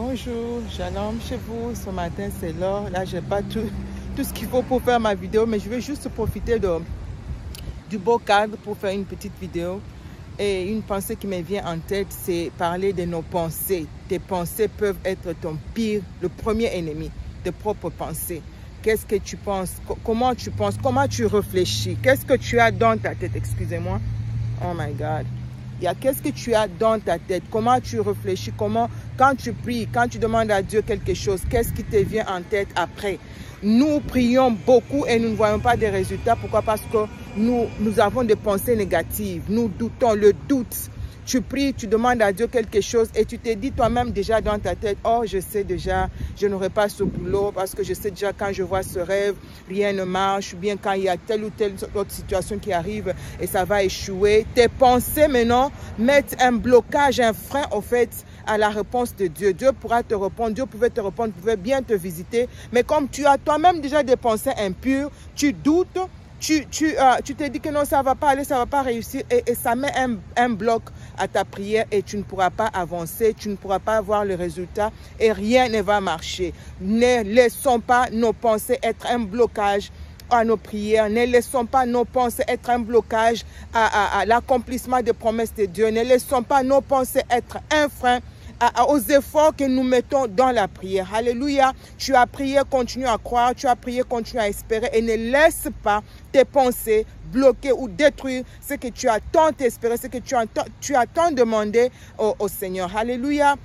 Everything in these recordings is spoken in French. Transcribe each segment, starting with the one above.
Bonjour, shalom chez vous. Ce matin, c'est l'heure. Là, je n'ai pas tout ce qu'il faut pour faire ma vidéo, mais je vais juste profiter du beau cadre pour faire une petite vidéo. Et une pensée qui me vient en tête, c'est parler de nos pensées. Tes pensées peuvent être ton pire, le premier ennemi, tes propres pensées. Qu'est-ce que tu penses? Comment tu penses? Comment tu réfléchis? Qu'est-ce que tu as dans ta tête? Excusez-moi. Oh my God. Qu'est-ce que tu as dans ta tête? Comment tu réfléchis? Comment, quand tu pries, quand tu demandes à Dieu quelque chose, qu'est-ce qui te vient en tête après? Nous prions beaucoup et nous ne voyons pas de résultats. Pourquoi? Parce que nous avons des pensées négatives. Nous doutons, le doute. Tu pries, tu demandes à Dieu quelque chose et tu te dis toi-même déjà dans ta tête, oh, je sais déjà, je n'aurai pas ce boulot parce que je sais déjà quand je vois ce rêve, rien ne marche, ou bien quand il y a telle ou telle autre situation qui arrive et ça va échouer. Tes pensées maintenant mettent un blocage, un frein au fait à la réponse de Dieu. Dieu pourra te répondre, Dieu pouvait te répondre, pouvait bien te visiter, mais comme tu as toi-même déjà des pensées impures, tu doutes, tu te dis que non, ça ne va pas aller, ça ne va pas réussir et ça met un bloc à ta prière et tu ne pourras pas avancer, tu ne pourras pas avoir le résultat et rien ne va marcher. Ne laissons pas nos pensées être un blocage à nos prières, ne laissons pas nos pensées être un blocage à l'accomplissement des promesses de Dieu, ne laissons pas nos pensées être un frein aux efforts que nous mettons dans la prière. Alléluia. Tu as prié, continue à croire. Tu as prié, continue à espérer. Et ne laisse pas tes pensées bloquer ou détruire ce que tu as tant espéré, ce que tu as tant demandé au Seigneur. Alléluia.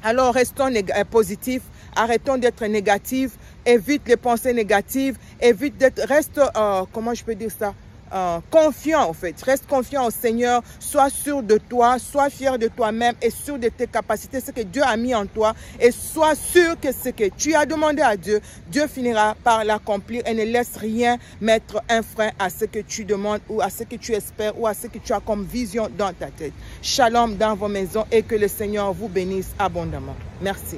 Alors, restons positifs. Arrêtons d'être négatifs. Évite les pensées négatives. Reste, comment je peux dire ça? Confiant en fait, reste confiant au Seigneur, sois sûr de toi, sois fier de toi-même et sûr de tes capacités, ce que Dieu a mis en toi et sois sûr que ce que tu as demandé à Dieu, Dieu finira par l'accomplir et ne laisse rien mettre un frein à ce que tu demandes ou à ce que tu espères ou à ce que tu as comme vision dans ta tête. Shalom dans vos maisons et que le Seigneur vous bénisse abondamment. Merci.